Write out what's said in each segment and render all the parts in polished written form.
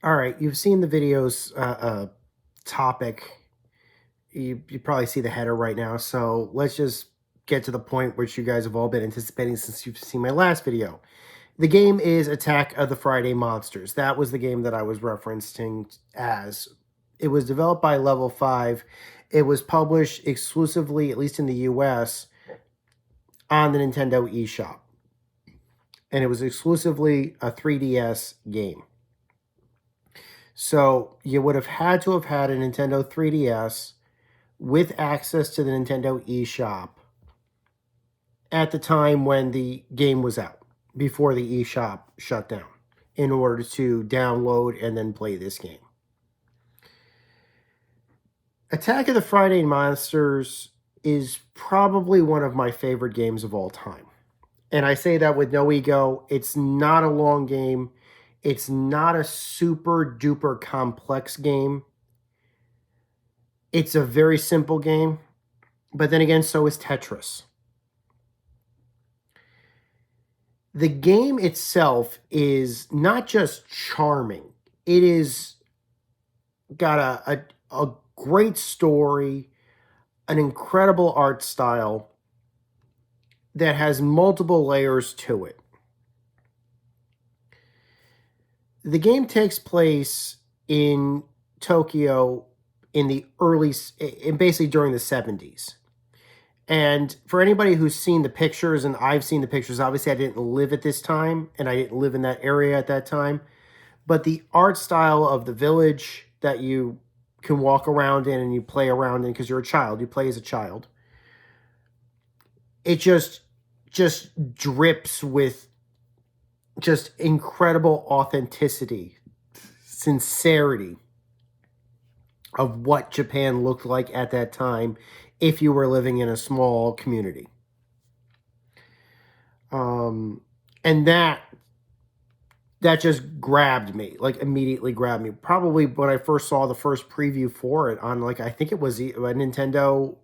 All right, you've seen the video's topic. You probably see the header right now. So let's just get to the point which you guys have all been anticipating since you've seen my last video. The game is Attack of the Friday Monsters. That was the game that I was referencing as. It was developed by Level 5. It was published exclusively, at least in the US, on the Nintendo eShop. And it was exclusively a 3DS game. So you would have had to have had a Nintendo 3DS with access to the Nintendo eShop at the time when the game was out, before the eShop shut down, in order to download and then play this game. Attack of the Friday Monsters is probably one of my favorite games of all time. And I say that with no ego. It's not a long game. It's not a super duper complex game. It's a very simple game. But then again, so is Tetris. The game itself is not just charming. It is got a great story, an incredible art style that has multiple layers to it. The game takes place in Tokyo in basically during the 70s. And for anybody who's seen the pictures, and I've seen the pictures, obviously I didn't live at this time, and I didn't live in that area at that time, but the art style of the village that you can walk around in and you play around in, because you're a child, you play as a child, it just drips with just incredible authenticity, sincerity of what Japan looked like at that time if you were living in a small community. And that just grabbed me, like immediately grabbed me. Probably when I first saw the first preview for it on, like, I think it was a Nintendo,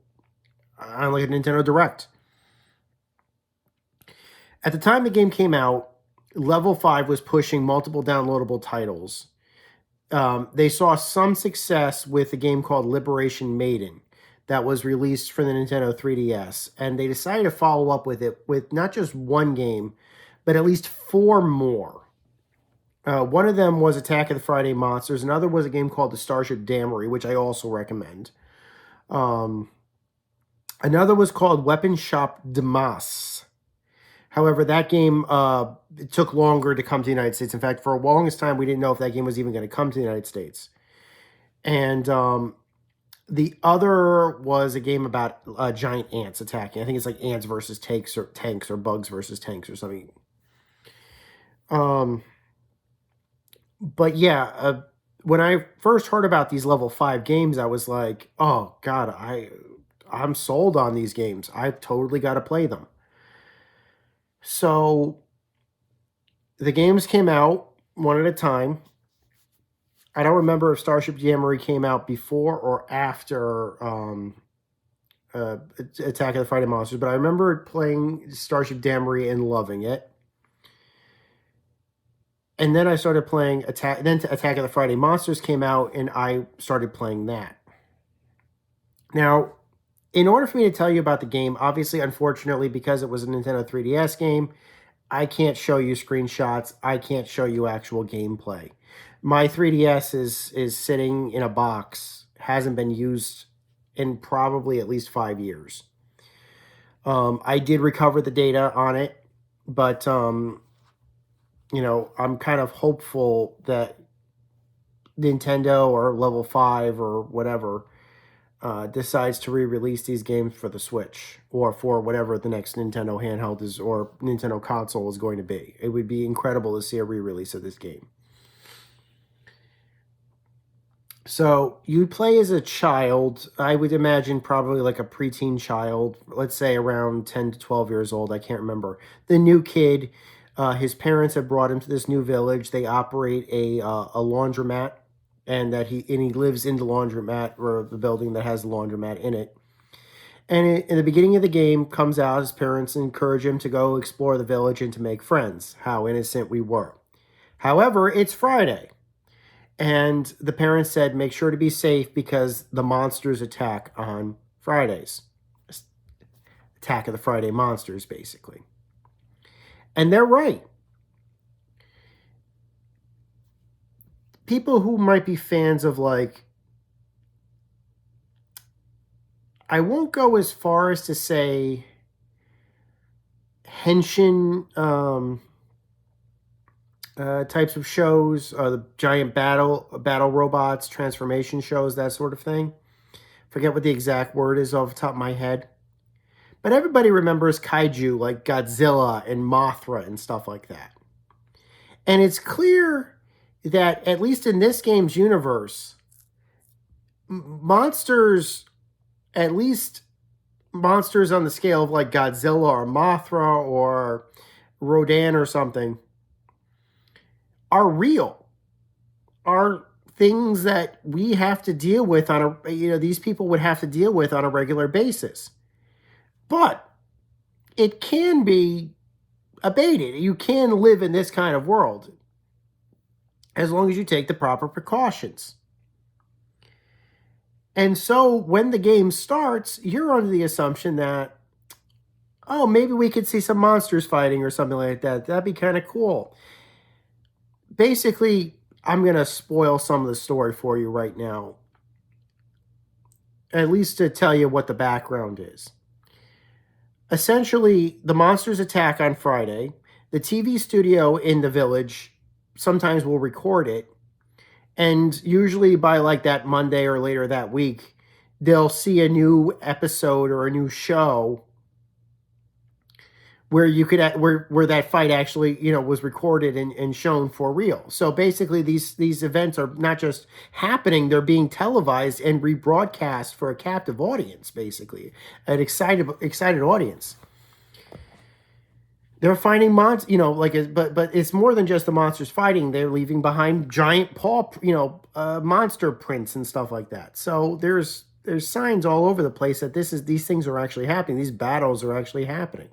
on like a Nintendo Direct. At the time the game came out, Level 5 was pushing multiple downloadable titles. They saw some success with a game called Liberation Maiden that was released for the Nintendo 3DS, and they decided to follow up with it with not just one game, but at least 4 more. One of them was Attack of the Friday Monsters. Another was a game called the Starship Damery, which I also recommend. Another was called Weapon Shop Damas. However, that game it took longer to come to the United States. In fact, for the longest time, we didn't know if that game was even going to come to the United States. And the other was a game about giant ants attacking. I think it's like ants versus tanks or bugs versus tanks or something. But yeah, when I first heard about these level 5 games, I was like, oh God, I'm sold on these games. I've totally got to play them. So the games came out one at a time. I don't remember if Starship Jamboree came out before or after Attack of the Friday Monsters, but I remember playing Starship Jamboree and loving it. And then I started playing Attack of the Friday Monsters came out, and I started playing that. Now, in order for me to tell you about the game, obviously, unfortunately, because it was a Nintendo 3DS game, I can't show you screenshots. I can't show you actual gameplay. My 3DS is sitting in a box, hasn't been used in probably at least 5 years. I did recover the data on it, but you know, I'm kind of hopeful that Nintendo or Level 5 or whatever decides to re-release these games for the Switch or for whatever the next Nintendo handheld is or Nintendo console is going to be. It would be incredible to see a re-release of this game. So you play as a child, I would imagine probably like a preteen child, let's say around 10 to 12 years old, I can't remember. The new kid, his parents have brought him to this new village. They operate a laundromat, and he lives in the laundromat, or the building that has the laundromat in it. And in the beginning of the game comes out, his parents encourage him to go explore the village and to make friends. How innocent we were. However, it's Friday. And the parents said, make sure to be safe because the monsters attack on Fridays. Attack of the Friday Monsters, basically. And they're right. People who might be fans of, like, I won't go as far as to say henshin types of shows, the giant battle robots, transformation shows, that sort of thing. Forget what the exact word is off the top of my head. But everybody remembers kaiju like Godzilla and Mothra and stuff like that. And it's clear that, at least in this game's universe, monsters, at least monsters on the scale of like Godzilla or Mothra or Rodan or something, are real, are things that we have to deal with on a, these people would have to deal with on a regular basis. But it can be abated. You can live in this kind of world as long as you take the proper precautions. And so when the game starts, you're under the assumption that, oh, maybe we could see some monsters fighting or something like that. That'd be kind of cool. Basically, I'm going to spoil some of the story for you right now, at least to tell you what the background is. Essentially, the monsters attack on Friday. The TV studio in the village sometimes will record it. And usually by like that Monday or later that week, they'll see a new episode or a new show where you could where that fight actually was recorded and shown for real. So basically, these events are not just happening; they're being televised and rebroadcast for a captive audience. Basically, an excited audience. They're finding but it's more than just the monsters fighting. They're leaving behind giant monster prints and stuff like that. So there's signs all over the place that these things are actually happening. These battles are actually happening.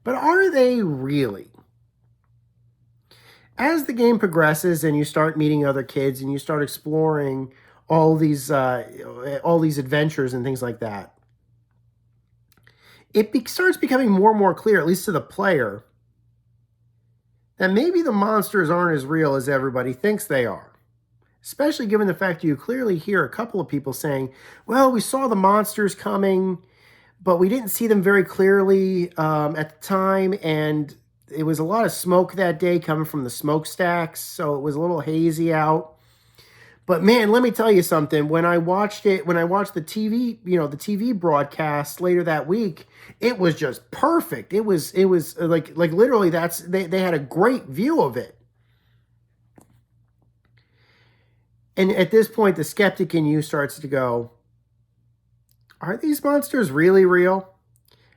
But are they really? As the game progresses and you start meeting other kids and you start exploring all these adventures and things like that, it starts becoming more and more clear, at least to the player, that maybe the monsters aren't as real as everybody thinks they are. Especially given the fact that you clearly hear a couple of people saying, well, we saw the monsters coming, but we didn't see them very clearly at the time, and it was a lot of smoke that day coming from the smokestacks, so it was a little hazy out. But man, let me tell you something. When I watched the TV, the TV broadcast later that week, it was just perfect. It was like literally they had a great view of it. And at this point, the skeptic in you starts to go, are these monsters really real?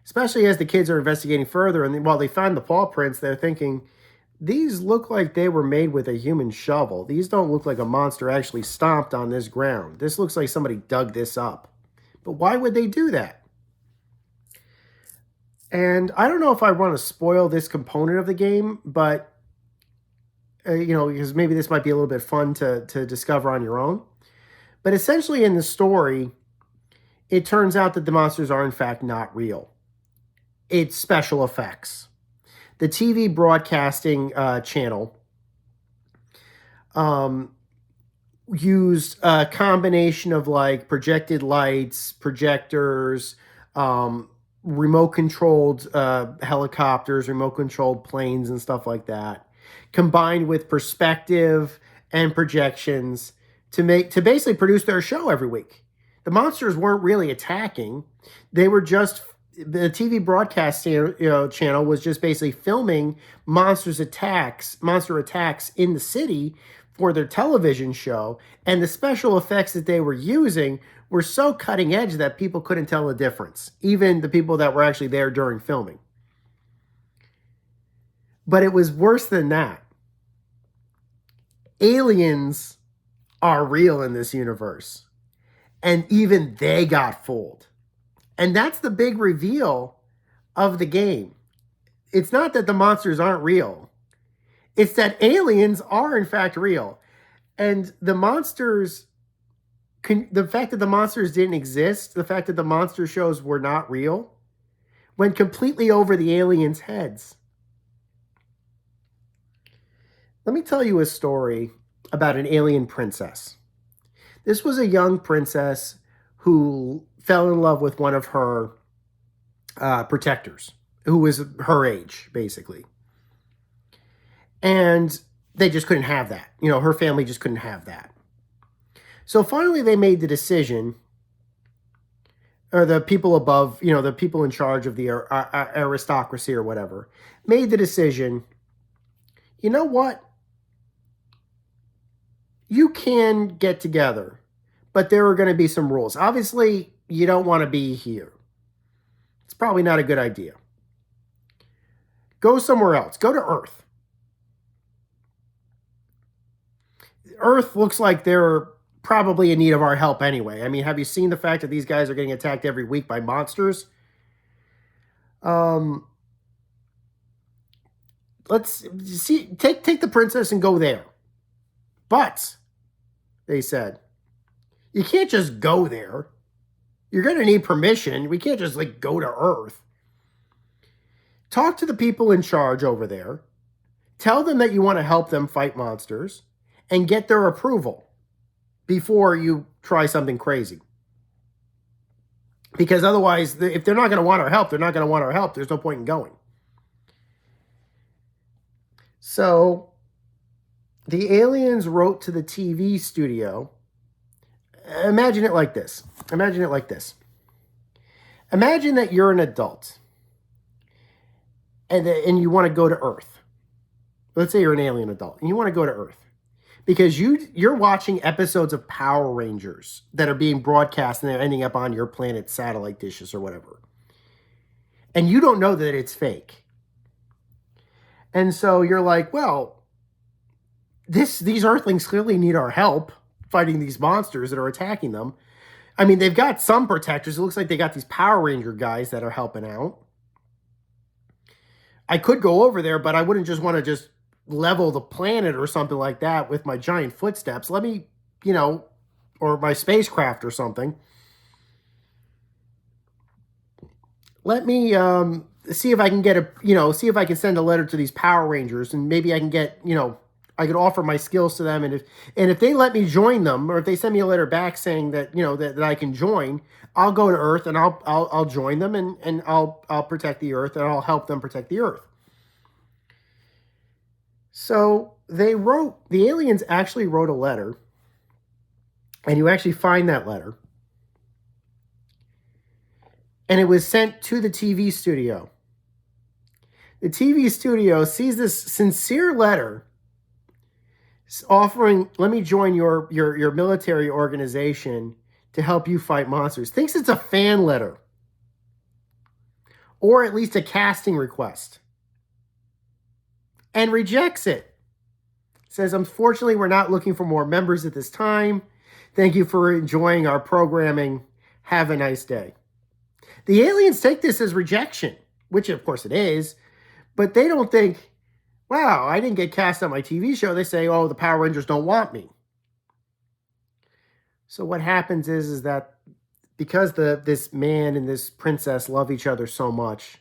Especially as the kids are investigating further, and while they find the paw prints, they're thinking, these look like they were made with a human shovel. These don't look like a monster actually stomped on this ground. This looks like somebody dug this up. But why would they do that? And I don't know if I want to spoil this component of the game, but, because maybe this might be a little bit fun to discover on your own. But essentially in the story, it turns out that the monsters are in fact not real. It's special effects. The TV broadcasting channel used a combination of like projected lights, projectors, remote-controlled helicopters, remote-controlled planes and stuff like that, combined with perspective and projections to basically produce their show every week. The monsters weren't really attacking. They were just, the TV broadcast channel was just basically filming monster attacks in the city for their television show. And the special effects that they were using were so cutting edge that people couldn't tell the difference. Even the people that were actually there during filming. But it was worse than that. Aliens are real in this universe. And even they got fooled. And that's the big reveal of the game. It's not that the monsters aren't real. It's that aliens are in fact real. And the monsters, the fact that the monsters didn't exist, the fact that the monster shows were not real, went completely over the aliens' heads. Let me tell you a story about an alien princess. This was a young princess who fell in love with one of her protectors, who was her age, basically. And they just couldn't have that. You know, her family just couldn't have that. So finally, they made the decision, or the people above, you know, the people in charge of the aristocracy or whatever, made the decision, you know what? You can get together, but there are going to be some rules. Obviously, you don't want to be here. It's probably not a good idea. Go somewhere else. Go to Earth. Earth looks like they're probably in need of our help anyway. I mean, have you seen the fact that these guys are getting attacked every week by monsters? Let's see. Take the princess and go there. But they said, you can't just go there. You're going to need permission. We can't just like go to Earth. Talk to the people in charge over there. Tell them that you want to help them fight monsters and get their approval before you try something crazy. Because otherwise, if they're not going to want our help, they're not going to want our help. There's no point in going. So the aliens wrote to the TV studio. Imagine it like this. Imagine it like this. Imagine that you're an adult and you want to go to Earth. Let's say you're an alien adult and you want to go to Earth because you're watching episodes of Power Rangers that are being broadcast and they're ending up on your planet's satellite dishes or whatever. And you don't know that it's fake. And so you're like, well, these Earthlings clearly need our help fighting these monsters that are attacking them. I mean, they've got some protectors. It looks like they got these Power Ranger guys that are helping out. I could go over there, but I wouldn't just want to just level the planet or something like that with my giant footsteps. Let me, you know, or my spacecraft or something. Let me see if I can get see if I can send a letter to these Power Rangers and maybe I can get, I could offer my skills to them. And if they let me join them, or if they send me a letter back saying that, that I can join, I'll go to Earth and I'll join them and I'll protect the Earth and I'll help them protect the Earth. So the aliens actually wrote a letter, and you actually find that letter. And it was sent to the TV studio. The TV studio sees this sincere letter offering, let me join your military organization to help you fight monsters. Thinks it's a fan letter. Or at least a casting request. And rejects it. Says, unfortunately, we're not looking for more members at this time. Thank you for enjoying our programming. Have a nice day. The aliens take this as rejection, which of course it is, but they don't think, wow, I didn't get cast on my TV show. They say, oh, the Power Rangers don't want me. So what happens is that because this man and this princess love each other so much,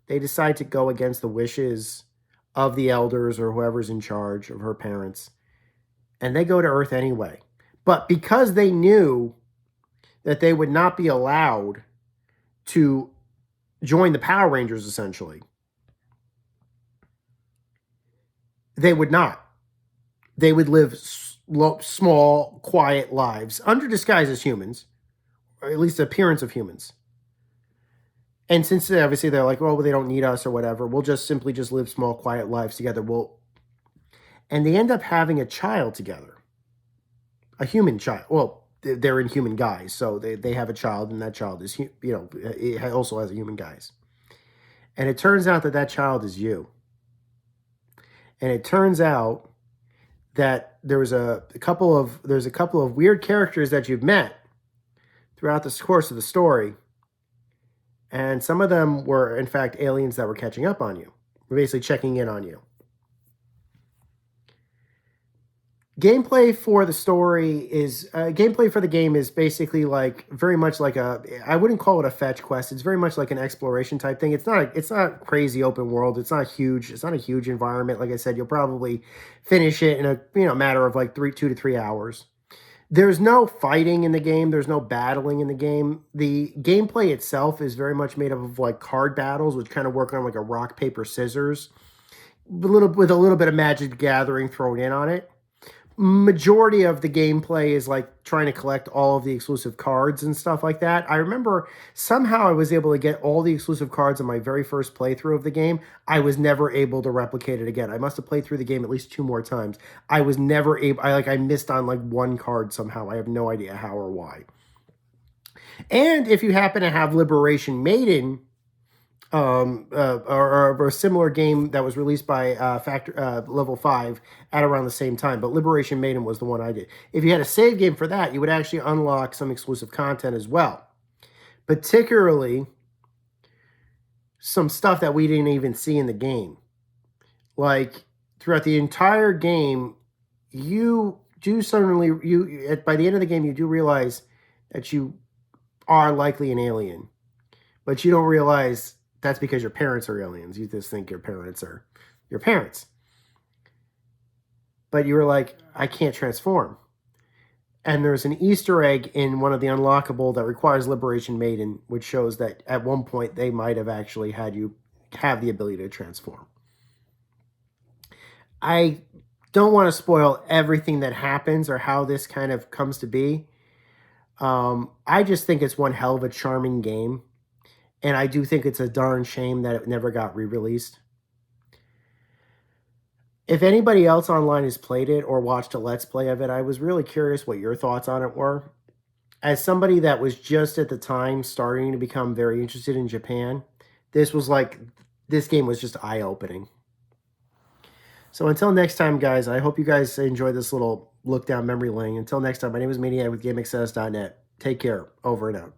they decide to go against the wishes of the elders or whoever's in charge of her parents. And they go to Earth anyway. But because they knew that they would not be allowed to join the Power Rangers, essentially, they would not. They would live small, quiet lives under disguise as humans, or at least the appearance of humans. And since obviously they're like, well, they don't need us or whatever, we'll just simply live small, quiet lives together. And they end up having a child together, a human child. Well, they're in human guise, so they have a child, and that child is, it also has a human guise. And it turns out that child is you. And it turns out that there's a couple of weird characters that you've met throughout the course of the story. And some of them were, in fact, aliens that were catching up on you. We're basically checking in on you. Gameplay for the story is gameplay for the game is basically like very much like a, I wouldn't call it a fetch quest. It's very much like an exploration type thing. It's not crazy open world. It's not a huge environment. Like I said, you'll probably finish it in a matter of like 2 to 3 hours. There's no fighting in the game. There's no battling in the game. The gameplay itself is very much made up of like card battles, which kind of work on like a rock paper scissors, with a little bit of Magic the Gathering thrown in on it. Majority of the gameplay is like trying to collect all of the exclusive cards and stuff like that. I remember somehow I was able to get all the exclusive cards in my very first playthrough of the game. I was never able to replicate it again. I must have played through the game at least 2 more times. I was never able, I missed on like one card somehow. I have no idea how or why. And if you happen to have Liberation Maiden, or a similar game that was released by Level 5 at around the same time, but Liberation Maiden was the one I did. If you had a save game for that, you would actually unlock some exclusive content as well. Particularly some stuff that we didn't even see in the game. Like, throughout the entire game, you do suddenly, by the end of the game, you do realize that you are likely an alien. But you don't realize that's because your parents are aliens. You just think your parents are your parents. But you were like, I can't transform. And there's an Easter egg in one of the unlockable that requires Liberation Maiden, which shows that at one point they might have actually had you have the ability to transform. I don't want to spoil everything that happens or how this kind of comes to be. I just think it's one hell of a charming game. And I do think it's a darn shame that it never got re-released. If anybody else online has played it or watched a Let's Play of it, I was really curious what your thoughts on it were. As somebody that was just at the time starting to become very interested in Japan, this game was just eye-opening. So until next time, guys, I hope you guys enjoyed this little look down memory lane. Until next time, my name is Maniac with GameAccess.net. Take care. Over and out.